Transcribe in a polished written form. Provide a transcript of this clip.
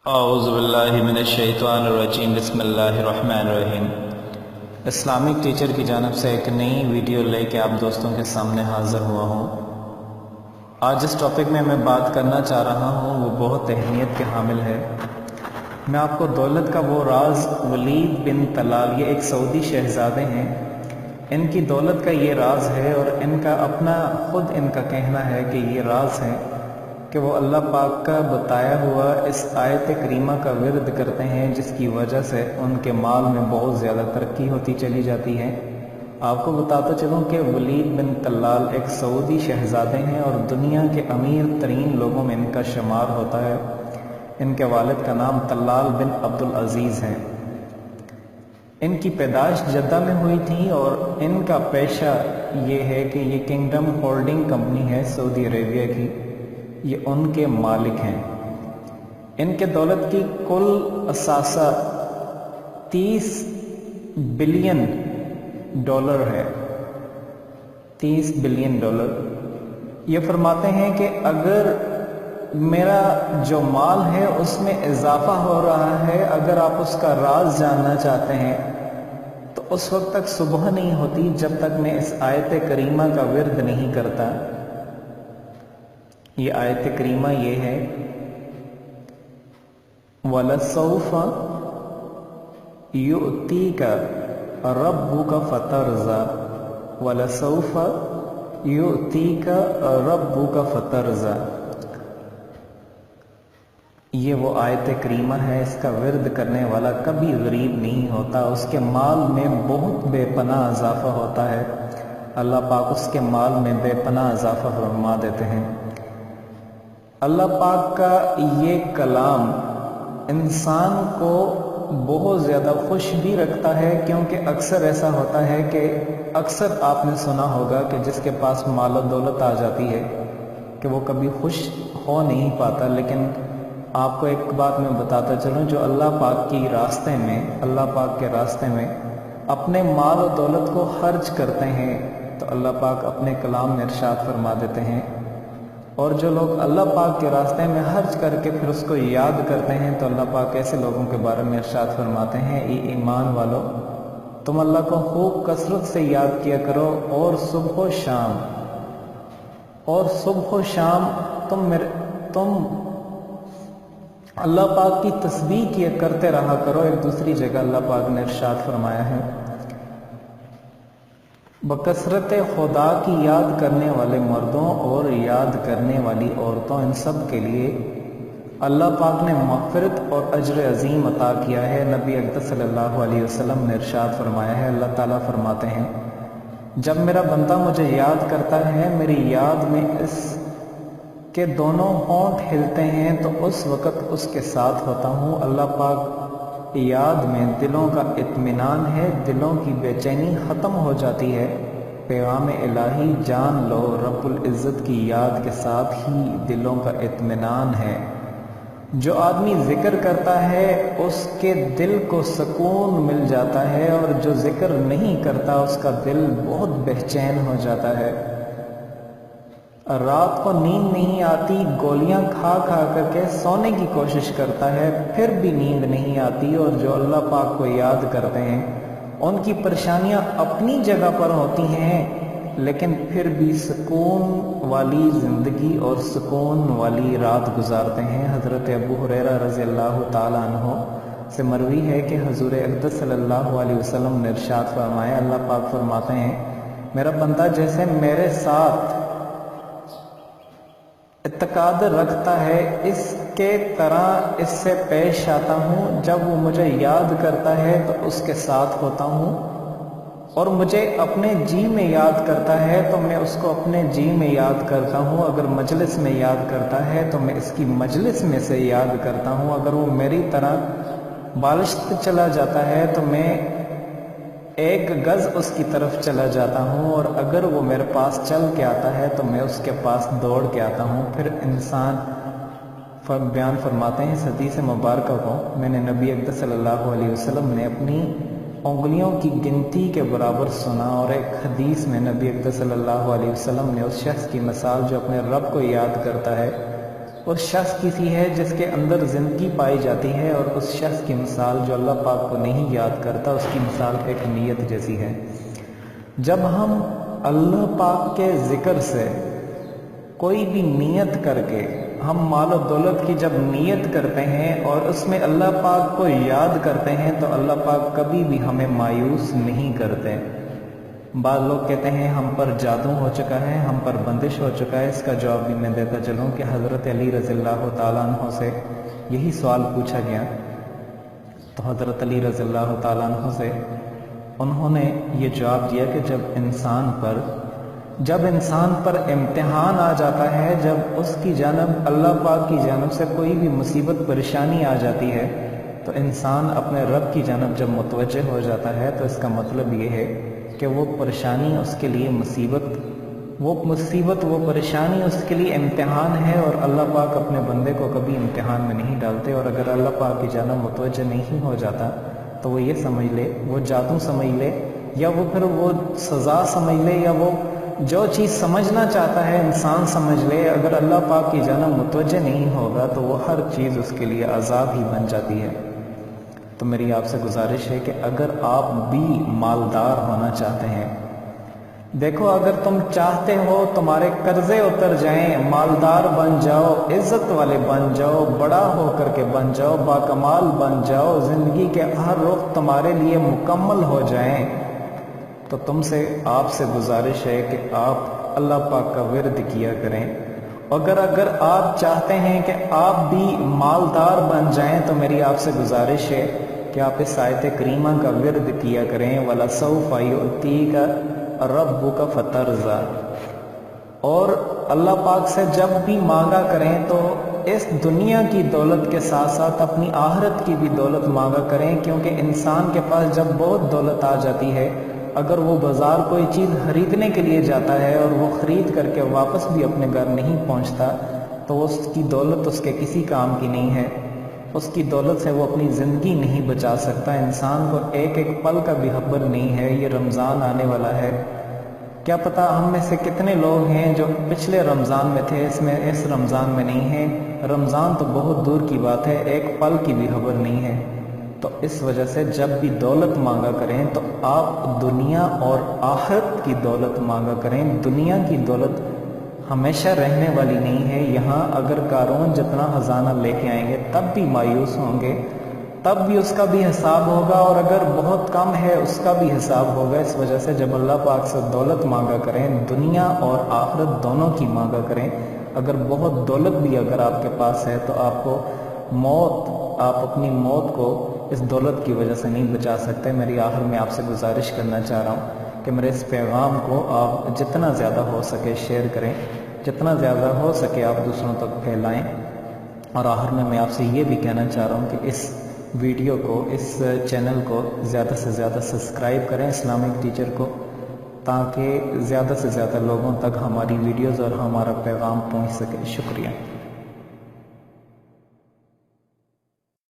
اعوذ باللہ من الشیطان الرجیم بسم اللہ الرحمن الرحیم۔ اسلامک ٹیچر کی جانب سے ایک نئی ویڈیو لے کے آپ دوستوں کے سامنے حاضر ہوا ہوں۔ آج جس ٹاپک میں بات کرنا چاہ رہا ہوں وہ بہت اہمیت کے حامل ہے۔ میں آپ کو دولت کا وہ راز ولید بن طلال، یہ ایک سعودی شہزادے ہیں، ان کی دولت کا یہ راز ہے، اور ان کا اپنا خود ان کا کہنا ہے کہ یہ راز ہے کہ وہ اللہ پاک کا بتایا ہوا اس آیت کریمہ کا ورد کرتے ہیں، جس کی وجہ سے ان کے مال میں بہت زیادہ ترقی ہوتی چلی جاتی ہے۔ آپ کو بتاتا چلوں کہ ولید بن طلال ایک سعودی شہزادے ہیں اور دنیا کے امیر ترین لوگوں میں ان کا شمار ہوتا ہے۔ ان کے والد کا نام طلال بن عبدالعزیز ہے۔ ان کی پیدائش جدہ میں ہوئی تھی اور ان کا پیشہ یہ ہے کہ یہ کنگڈم ہولڈنگ کمپنی ہے سعودی عربیہ کی، یہ ان کے مالک ہیں۔ ان کے دولت کی کل اثاثہ 30 بلین ڈالر ہے، 30 بلین ڈالر۔ یہ فرماتے ہیں کہ اگر میرا جو مال ہے اس میں اضافہ ہو رہا ہے، اگر آپ اس کا راز جاننا چاہتے ہیں تو اس وقت تک صبح نہیں ہوتی جب تک میں اس آیت کریمہ کا ورد نہیں کرتا۔ یہ آیت کریمہ یہ ہے وَلَسَوْفَ يُؤْتِيكَ رَبُّكَ فَتَرْضَىٰ، وَلَسَوْفَ يُؤْتِيكَ رَبُّكَ فَتَرْضَىٰ۔ یہ وہ آیت کریمہ ہے، اس کا ورد کرنے والا کبھی غریب نہیں ہوتا، اس کے مال میں بہت بے پناہ اضافہ ہوتا ہے۔ اللہ پاک اس کے مال میں بے پناہ اضافہ فرما دیتے ہیں۔ اللہ پاک کا یہ کلام انسان کو بہت زیادہ خوش بھی رکھتا ہے، کیونکہ اکثر ایسا ہوتا ہے کہ اکثر آپ نے سنا ہوگا کہ جس کے پاس مال و دولت آ جاتی ہے کہ وہ کبھی خوش ہو نہیں پاتا۔ لیکن آپ کو ایک بات میں بتاتا چلوں، جو اللہ پاک کی راستے میں، اللہ پاک کے راستے میں اپنے مال و دولت کو خرچ کرتے ہیں تو اللہ پاک اپنے کلام میں ارشاد فرما دیتے ہیں، اور جو لوگ اللہ پاک کے راستے میں خرچ کر کے پھر اس کو یاد کرتے ہیں تو اللہ پاک ایسے لوگوں کے بارے میں ارشاد فرماتے ہیں، اے ایمان والو، تم اللہ کو خوب کثرت سے یاد کیا کرو، اور صبح و شام تم اللہ پاک کی تسبیح کیا کرتے رہا کرو۔ ایک دوسری جگہ اللہ پاک نے ارشاد فرمایا ہے بکثرت خدا کی یاد کرنے والے مردوں اور یاد کرنے والی عورتوں، ان سب کے لیے اللہ پاک نے مغفرت اور اجر عظیم عطا کیا ہے۔ نبی اقدس صلی اللہ علیہ وسلم نے ارشاد فرمایا ہے، اللہ تعالیٰ فرماتے ہیں جب میرا بندہ مجھے یاد کرتا ہے، میری یاد میں اس کے دونوں ہونٹ ہلتے ہیں تو اس وقت اس کے ساتھ ہوتا ہوں۔ اللہ پاک یاد میں دلوں کا اطمینان ہے، دلوں کی بے چینی ختم ہو جاتی ہے۔ پیغام الہی جان لو، رب العزت کی یاد کے ساتھ ہی دلوں کا اطمینان ہے۔ جو آدمی ذکر کرتا ہے اس کے دل کو سکون مل جاتا ہے، اور جو ذکر نہیں کرتا اس کا دل بہت بے چین ہو جاتا ہے۔ رات کو نیند نہیں آتی، گولیاں کھا کھا کر کے سونے کی کوشش کرتا ہے، پھر بھی نیند نہیں آتی۔ اور جو اللہ پاک کو یاد کرتے ہیں ان کی پریشانیاں اپنی جگہ پر ہوتی ہیں، لیکن پھر بھی سکون والی زندگی اور سکون والی رات گزارتے ہیں۔ حضرت ابو ہریرہ رضی اللہ تعالیٰ عنہ سے مروی ہے کہ حضور اقدس صلی اللہ علیہ وسلم نے ارشاد فرمایا، اللہ پاک فرماتے ہیں میرا بندہ جیسے میرے ساتھ اعتقاد رکھتا ہے اس کے طرح اس سے پیش آتا ہوں، جب وہ مجھے یاد کرتا ہے تو اس کے ساتھ ہوتا ہوں، اور مجھے اپنے جی میں یاد کرتا ہے تو میں اس کو اپنے جی میں یاد کرتا ہوں، اگر مجلس میں یاد کرتا ہے تو میں اس کی مجلس میں سے یاد کرتا ہوں، اگر وہ میری طرح بالشت چلا جاتا ہے تو میں 1 گز اس کی طرف چلا جاتا ہوں، اور اگر وہ میرے پاس چل کے آتا ہے تو میں اس کے پاس دوڑ کے آتا ہوں۔ پھر انسان بیان فرماتے ہیں اس حدیث مبارکہ کو میں نے نبی اقدس صلی اللہ علیہ وسلم نے اپنی انگلیوں کی گنتی کے برابر سنا، اور ایک حدیث میں نبی اقدس صلی اللہ علیہ وسلم نے اس شخص کی مثال جو اپنے رب کو یاد کرتا ہے اس شخص کی سی ہے جس کے اندر زندگی پائی جاتی ہے، اور اس شخص کی مثال جو اللہ پاک کو نہیں یاد کرتا، اس کی مثال ایک نیت جیسی ہے۔ جب ہم اللہ پاک کے ذکر سے کوئی بھی نیت کر کے، ہم مال و دولت کی جب نیت کرتے ہیں اور اس میں اللہ پاک کو یاد کرتے ہیں، تو اللہ پاک کبھی بھی ہمیں مایوس نہیں کرتے۔ بعض لوگ کہتے ہیں ہم پر جادو ہو چکا ہے، ہم پر بندش ہو چکا ہے۔ اس کا جواب بھی میں دیتا چلوں کہ حضرت علی رضی اللہ تعالیٰ عنہ سے یہی سوال پوچھا گیا، تو حضرت علی رضی اللہ تعالیٰ عنہ سے انہوں نے یہ جواب دیا کہ جب انسان پر امتحان آ جاتا ہے، جب اس کی جانب اللہ پاک کی جانب سے کوئی بھی مصیبت پریشانی آ جاتی ہے، تو انسان اپنے رب کی جانب جب متوجہ ہو جاتا ہے، تو اس کا مطلب یہ ہے کہ وہ پریشانی اس کے لیے وہ پریشانی اس کے لیے امتحان ہے، اور اللہ پاک اپنے بندے کو کبھی امتحان میں نہیں ڈالتے۔ اور اگر اللہ پاک کی جانب متوجہ نہیں ہو جاتا تو وہ یہ سمجھ لے، وہ جادو سمجھ لے، یا وہ پھر وہ سزا سمجھ لے، یا وہ جو چیز سمجھنا چاہتا ہے انسان سمجھ لے، اگر اللہ پاک کی جانب متوجہ نہیں ہوگا تو وہ ہر چیز اس کے لیے عذاب ہی بن جاتی ہے۔ تو میری آپ سے گزارش ہے کہ اگر آپ بھی مالدار ہونا چاہتے ہیں، دیکھو اگر تم چاہتے ہو تمہارے قرضے اتر جائیں، مالدار بن جاؤ، عزت والے بن جاؤ، بڑا ہو کر کے بن جاؤ، باکمال بن جاؤ، زندگی کے ہر رخ تمہارے لیے مکمل ہو جائیں، تو آپ سے گزارش ہے کہ آپ اللہ پاک کا ورد کیا کریں۔ اگر آپ چاہتے ہیں کہ آپ بھی مالدار بن جائیں، تو میری آپ سے گزارش ہے کہ آپ اس آیت کریمہ کا ورد کیا کریں، وَلَسَوْفَ يُؤْتِيكَ رَبُّكَ فَتَرْضَىٰ۔ اور اللہ پاک سے جب بھی مانگا کریں تو اس دنیا کی دولت کے ساتھ ساتھ اپنی آخرت کی بھی دولت مانگا کریں، کیونکہ انسان کے پاس جب بہت دولت آ جاتی ہے، اگر وہ بازار کوئی چیز خریدنے کے لیے جاتا ہے اور وہ خرید کر کے واپس بھی اپنے گھر نہیں پہنچتا، تو اس کی دولت اس کے کسی کام کی نہیں ہے، اس کی دولت سے وہ اپنی زندگی نہیں بچا سکتا۔ انسان کو ایک ایک پل کا بھی خبر نہیں ہے۔ یہ رمضان آنے والا ہے، کیا پتہ ہم میں سے کتنے لوگ ہیں جو پچھلے رمضان میں تھے، اس رمضان میں نہیں ہیں۔ رمضان تو بہت دور کی بات ہے، ایک پل کی بھی خبر نہیں ہے۔ تو اس وجہ سے جب بھی دولت مانگا کریں تو آپ دنیا اور آخرت کی دولت مانگا کریں۔ دنیا کی دولت ہمیشہ رہنے والی نہیں ہے، یہاں اگر قارون جتنا خزانہ لے کے آئیں گے تب بھی مایوس ہوں گے، تب بھی اس کا بھی حساب ہوگا، اور اگر بہت کم ہے اس کا بھی حساب ہوگا۔ اس وجہ سے جب اللہ پاک سے دولت مانگا کریں، دنیا اور آخرت دونوں کی مانگا کریں۔ اگر بہت دولت بھی اگر آپ کے پاس ہے تو آپ اپنی موت کو اس دولت کی وجہ سے نہیں بچا سکتے۔ میری آخر میں آپ سے گزارش کرنا چاہ رہا ہوں کہ میرے اس پیغام کو آپ جتنا زیادہ ہو سکے شیئر کریں، جتنا زیادہ ہو سکے آپ دوسروں تک پھیلائیں، اور آخر میں آپ سے یہ بھی کہنا چاہ رہا ہوں کہ اس ویڈیو کو، اس چینل کو زیادہ سے زیادہ سبسکرائب کریں اسلامک ٹیچر کو، تاکہ زیادہ سے زیادہ لوگوں تک ہماری ویڈیوز اور ہمارا پیغام پہنچ سکے۔ شکریہ۔